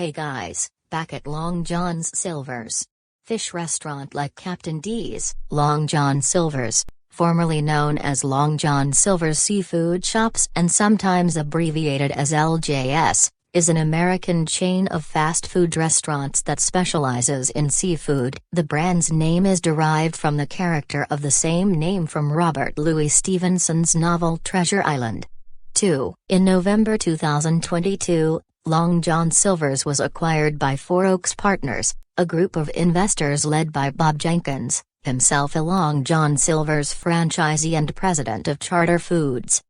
Hey guys, back at Long John Silver's fish restaurant like Captain D's. Long John Silver's, formerly known as Long John Silver's Seafood Shops and sometimes abbreviated as LJS, is an American chain of fast food restaurants that specializes in seafood. The brand's name is derived from the character of the same name from Robert Louis Stevenson's novel Treasure Island. 2. In November 2022, Long John Silver's was acquired by Four Oaks Partners, a group of investors led by Bob Jenkins, himself a Long John Silver's franchisee and president of Charter Foods.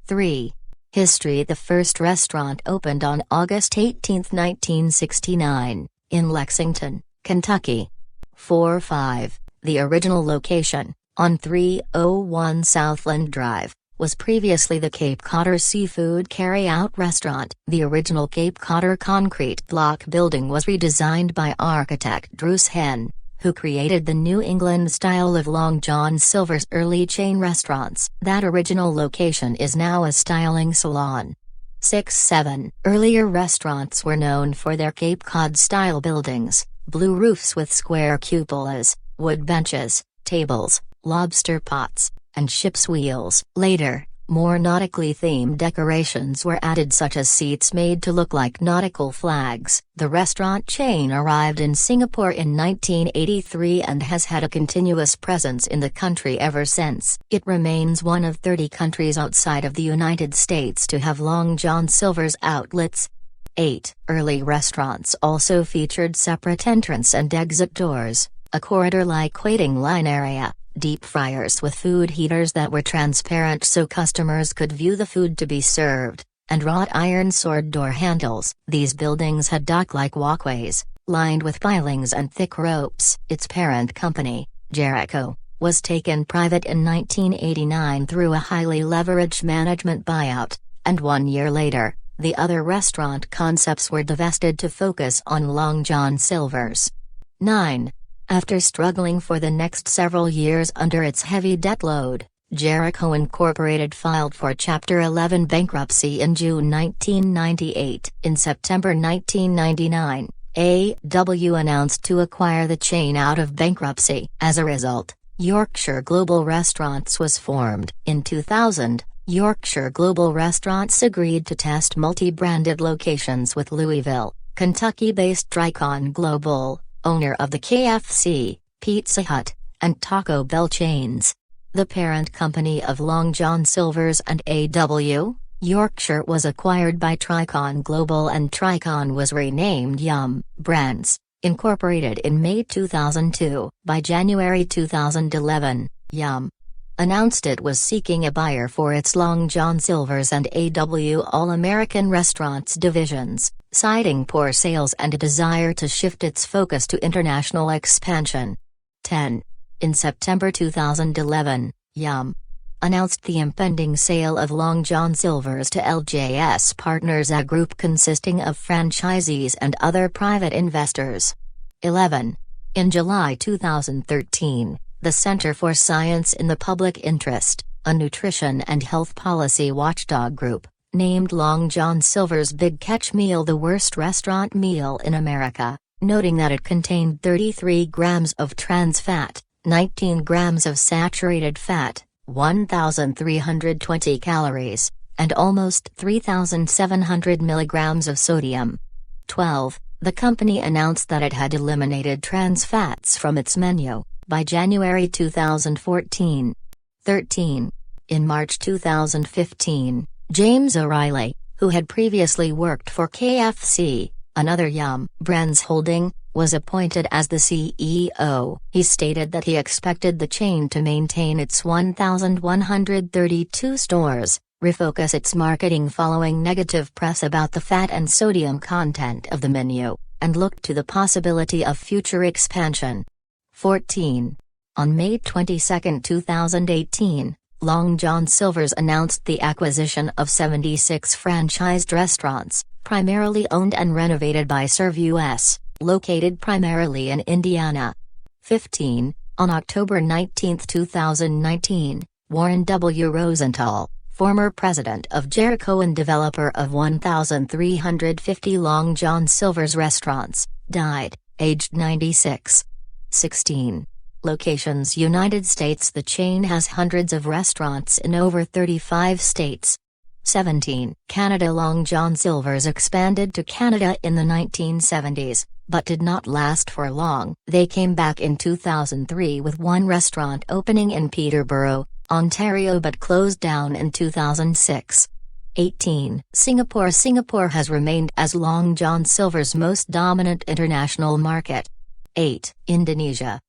3. History. The first restaurant opened on August 18, 1969, in Lexington, Kentucky. 4-5. The original location, on 301 Southland Drive, was previously the Cape Codder Seafood Carry-Out Restaurant. The original Cape Codder concrete block building was redesigned by architect Bruce Henn, who created the New England style of Long John Silver's early chain restaurants. That original location is now a styling salon. 6-7. Earlier restaurants were known for their Cape Cod-style buildings, blue roofs with square cupolas, wood benches, tables, lobster pots, and ship's wheels. Later, more nautically themed decorations were added, such as seats made to look like nautical flags. The restaurant chain arrived in Singapore in 1983 and has had a continuous presence in the country ever since. It remains one of 30 countries outside of the United States to have Long John Silver's outlets. 8. Early restaurants also featured separate entrance and exit doors, a corridor-like waiting line area, deep fryers with food heaters that were transparent so customers could view the food to be served, and wrought iron sword door handles. These buildings had dock-like walkways, lined with pilings and thick ropes. Its parent company, Jericho, was taken private in 1989 through a highly leveraged management buyout, and 1 year later, the other restaurant concepts were divested to focus on Long John Silver's. 9. After struggling for the next several years under its heavy debt load, Jericho Incorporated filed for Chapter 11 bankruptcy in June 1998. In September 1999, AW announced to acquire the chain out of bankruptcy. As a result, Yorkshire Global Restaurants was formed. In 2000, Yorkshire Global Restaurants agreed to test multi-branded locations with Louisville, Kentucky-based Tricon Global, owner of the KFC, Pizza Hut, and Taco Bell chains. The parent company of Long John Silver's and AW, Yorkshire, was acquired by Tricon Global, and Tricon was renamed Yum! Brands, Incorporated in May 2002. By January 2011, Yum! Announced it was seeking a buyer for its Long John Silver's and AW All-American Restaurants divisions, citing poor sales and a desire to shift its focus to international expansion. 10. In September 2011, Yum! Announced the impending sale of Long John Silver's to LJS Partners, a group consisting of franchisees and other private investors. 11. In July 2013, the Center for Science in the Public Interest, a nutrition and health policy watchdog group, named Long John Silver's Big Catch meal the worst restaurant meal in America, noting that it contained 33 grams of trans fat, 19 grams of saturated fat, 1,320 calories, and almost 3,700 milligrams of sodium. 12. The company announced that it had eliminated trans fats from its menu by January 2014. 13. In March 2015, James O'Reilly, who had previously worked for KFC, another Yum! Brands holding, was appointed as the CEO. He stated that he expected the chain to maintain its 1,132 stores, refocus its marketing following negative press about the fat and sodium content of the menu, and look to the possibility of future expansion. 14. On May 22, 2018, Long John Silver's announced the acquisition of 76 franchised restaurants, primarily owned and renovated by Serve US, located primarily in Indiana. 15. On October 19, 2019, Warren W. Rosenthal, former president of Jericho and developer of 1,350 Long John Silver's restaurants, died, aged 96. 16. Locations: United States. The chain has hundreds of restaurants in over 35 states. 17. Canada. Long John Silver's expanded to Canada in the 1970s, but did not last for long. They came back in 2003 with one restaurant opening in Peterborough, Ontario, but closed down in 2006. 18. Singapore. Singapore has remained as Long John Silver's most dominant international market. 8. Indonesia.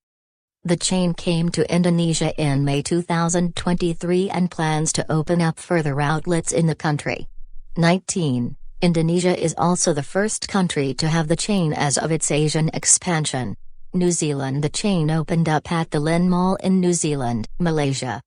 The chain came to Indonesia in May 2023 and plans to open up further outlets in the country. 19. Indonesia is also the first country to have the chain as of its Asian expansion. New Zealand. The chain opened up at the Lynn Mall in New Zealand, Malaysia.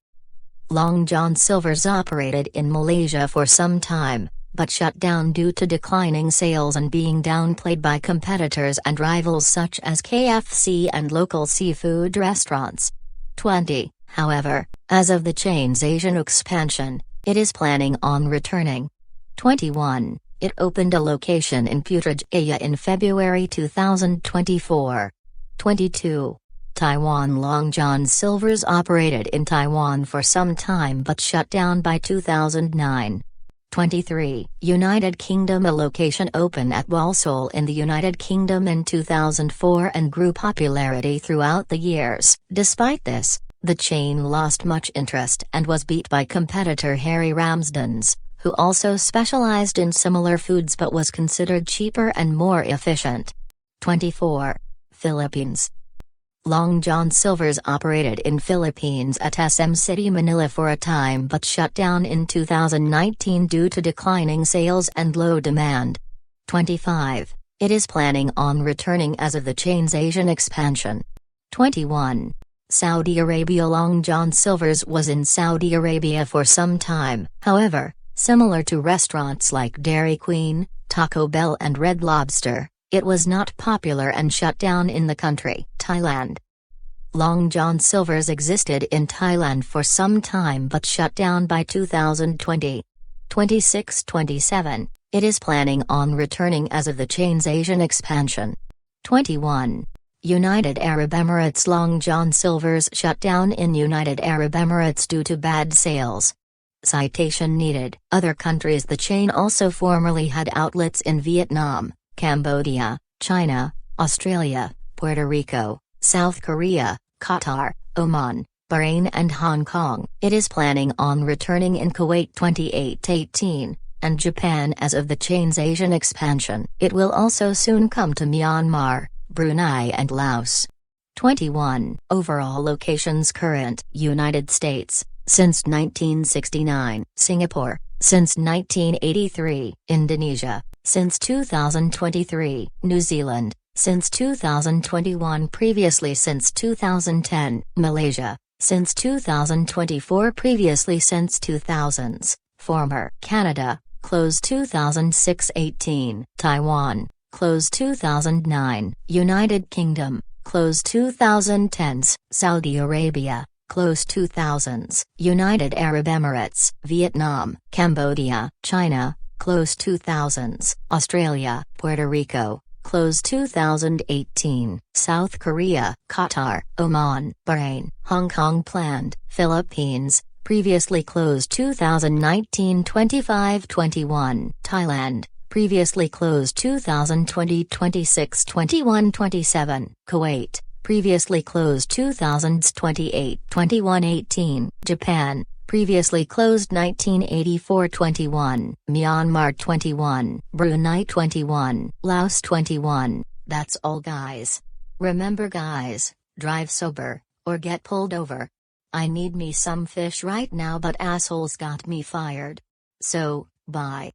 Long John Silver's operated in Malaysia for some time, but shut down due to declining sales and being downplayed by competitors and rivals such as KFC and local seafood restaurants. 20. However, as of the chain's Asian expansion, it is planning on returning. 21. It opened a location in Putrajaya in February 2024. 22. Taiwan. Long John Silver's operated in Taiwan for some time but shut down by 2009. 23. United Kingdom. A location opened at Walsall in the United Kingdom in 2004 and grew popularity throughout the years. Despite this, the chain lost much interest and was beat by competitor Harry Ramsden's, who also specialized in similar foods but was considered cheaper and more efficient. 24. Philippines. Long John Silver's operated in Philippines at SM City Manila for a time but shut down in 2019 due to declining sales and low demand. 25. It is planning on returning as of the chain's Asian expansion. 21. Saudi Arabia. Long John Silver's was in Saudi Arabia for some time. However, similar to restaurants like Dairy Queen, Taco Bell and Red Lobster, it was not popular and shut down in the country. Thailand. Long John Silver's existed in Thailand for some time but shut down by 2020. 26. 27. It is planning on returning as of the chain's Asian expansion. 21. United Arab Emirates. Long John Silver's shut down in United Arab Emirates due to bad sales. Citation needed. Other countries. The chain also formerly had outlets in Vietnam, Cambodia, China, Australia, Puerto Rico, South Korea, Qatar, Oman, Bahrain and Hong Kong. It is planning on returning in Kuwait 28/18, and Japan as of the chain's Asian expansion. It will also soon come to Myanmar, Brunei and Laos. 21. Overall locations. Current: United States, since 1969, Singapore, since 1983, Indonesia, since 2023, New Zealand, since 2021, previously since 2010, Malaysia, since 2024, previously since 2000s, former Canada, closed 2006-18, Taiwan, closed 2009, United Kingdom, closed 2010s, Saudi Arabia, closed 2000s, United Arab Emirates, Vietnam, Cambodia, China, closed 2000s, Australia, Puerto Rico, closed 2018, South Korea, Qatar, Oman, Bahrain, Hong Kong planned, Philippines, previously closed 2019 25-21, Thailand, previously closed 2020 26 21 27, Kuwait, previously closed 2000s 28 21 18, Japan, previously closed 1984-21, Myanmar 21, Brunei 21, Laos 21. That's all guys. Remember guys, drive sober, or get pulled over. I need me some fish right now but assholes got me fired. So, bye.